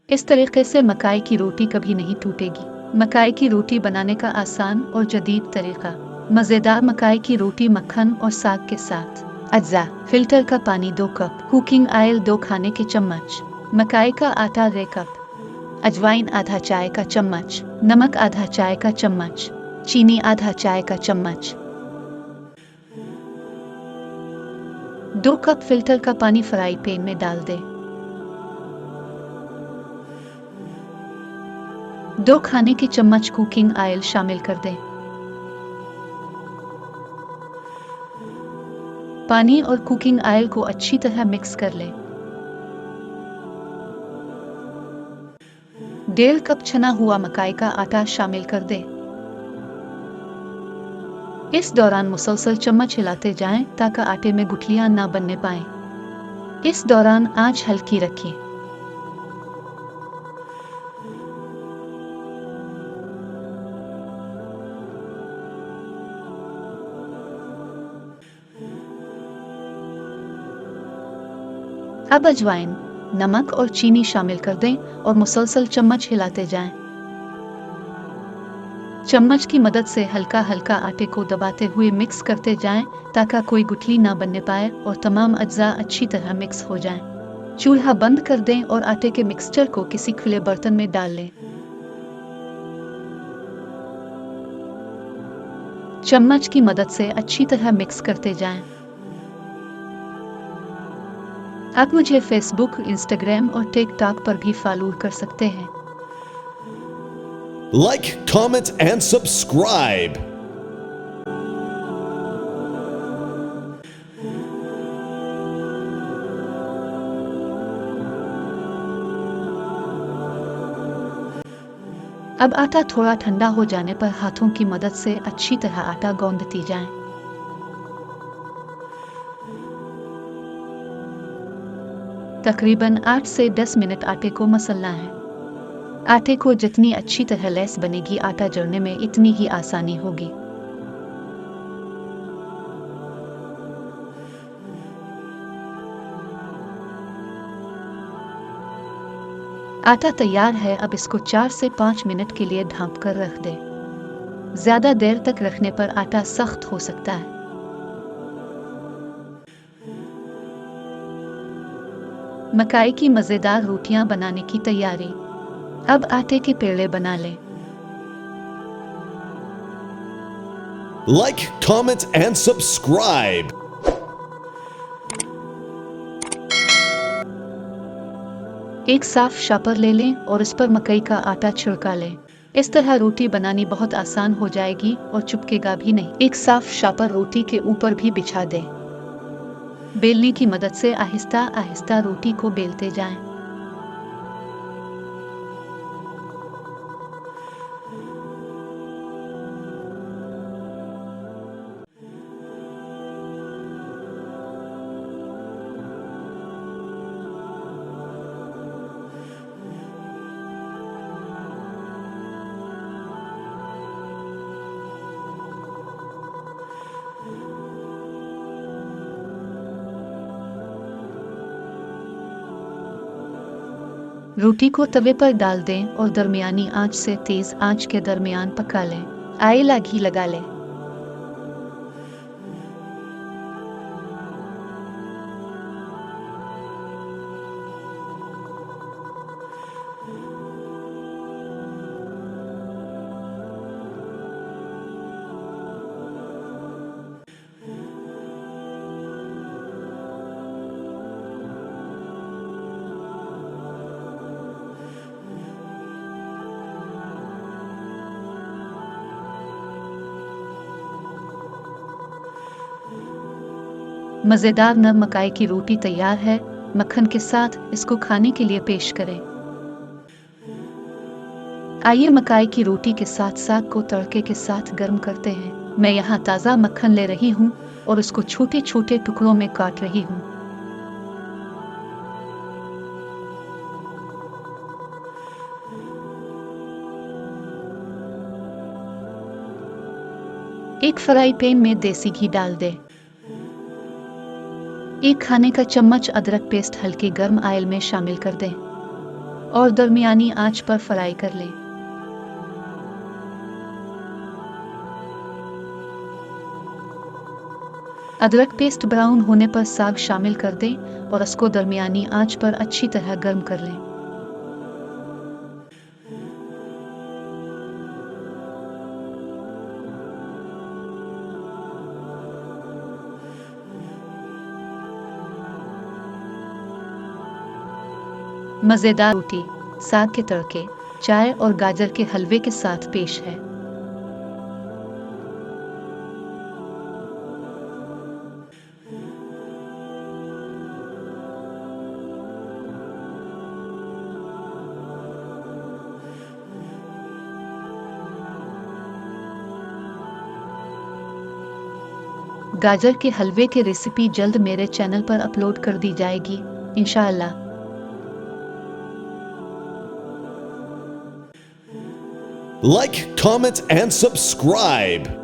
इस तरीके से मकाई की रोटी कभी नहीं टूटेगी। मकाई की रोटी बनाने का आसान और जदीद तरीका। मज़ेदार मकाई की रोटी मक्खन और साग के साथ। अज्जा: फिल्टर का पानी 2 कप, कुकिंग ऑयल 2 खाने के चम्मच, मकाई का आटा 1 कप, अजवाइन आधा चाय का चम्मच, नमक आधा चाय का चम्मच, चीनी आधा चाय का चम्मच। 2 कप फिल्टर का पानी फ्राई पैन में डाल दें। 2 खाने के चम्मच कुकिंग ऑयल शामिल कर दें। पानी और कुकिंग ऑयल को अच्छी तरह मिक्स कर लें। 1.5 कप छना हुआ मकाई का आटा शामिल कर दें। इस दौरान मुसलसल चम्मच हिलाते जाएं ताकि आटे में गुठलियां ना बनने पाएं। इस दौरान आंच हल्की रखें। अब अजवाइन, नमक और चीनी शामिल कर दें और मुसलसल चम्मच हिलाते जाएं। चम्मच की मदद से हल्का हल्का आटे को दबाते हुए मिक्स करते जाएं ताकि कोई गुठली ना बनने पाए और तमाम अज्जा अच्छी तरह मिक्स हो जाएं। चूल्हा बंद कर दें और आटे के मिक्सचर को किसी खुले बर्तन में डाल लें। चम्मच की मदद से अच्छी तरह मिक्स करते जाएं। आप मुझे फेसबुक, इंस्टाग्राम और टिकटॉक पर भी फॉलो कर सकते हैं। Like, comment, and subscribe. अब आटा थोड़ा ठंडा हो जाने पर हाथों की मदद से अच्छी तरह आटा गूंदती जाएं। तकरीबन 8 से 10 मिनट आटे को मसलना है। आटे को जितनी अच्छी तरह लैस बनेगी, आटा जड़ने में इतनी ही आसानी होगी। आटा तैयार है। अब इसको 4 से 5 मिनट के लिए ढाँप कर रख दें। ज्यादा देर तक रखने पर आटा सख्त हो सकता है। मकाई की मजेदार रोटियां बनाने की तैयारी। अब आटे के पेड़े बना लें। Like, comment, and subscribe. एक साफ शापर ले लें और इस पर मकई का आटा छिड़का लें। इस तरह रोटी बनानी बहुत आसान हो जाएगी और चिपकेगा भी नहीं। एक साफ शापर रोटी के ऊपर भी बिछा दें। बेलने की मदद से आहिस्ता आहिस्ता रोटी को बेलते जाएं। रोटी को तवे पर डाल दें और दरमियानी आंच से तेज आंच के दरमियान पका लें। आयला घी लगा लें। मजेदार नरम मकाई की रोटी तैयार है। मक्खन के साथ इसको खाने के लिए पेश करें। आइए मकाई की रोटी के साथ साग को तड़के के साथ गर्म करते हैं। मैं यहाँ ताज़ा मक्खन ले रही हूँ और इसको छोटे छोटे टुकड़ों में काट रही हूँ। एक फ्राई पैन में देसी घी डाल दें। 1 खाने का चम्मच अदरक पेस्ट हल्के गर्म ऑयल में शामिल कर दें। और दरमियानी आंच पर फ्राई कर लें। अदरक पेस्ट ब्राउन होने पर साग शामिल कर दें और इसको दरमियानी आंच पर अच्छी तरह गर्म कर लें। मज़ेदार रोटी साग के तड़के, चाय और गाजर के हलवे के साथ पेश है। गाजर के हलवे की रेसिपी जल्द मेरे चैनल पर अपलोड कर दी जाएगी, इंशाअल्लाह। Like, comment, and subscribe.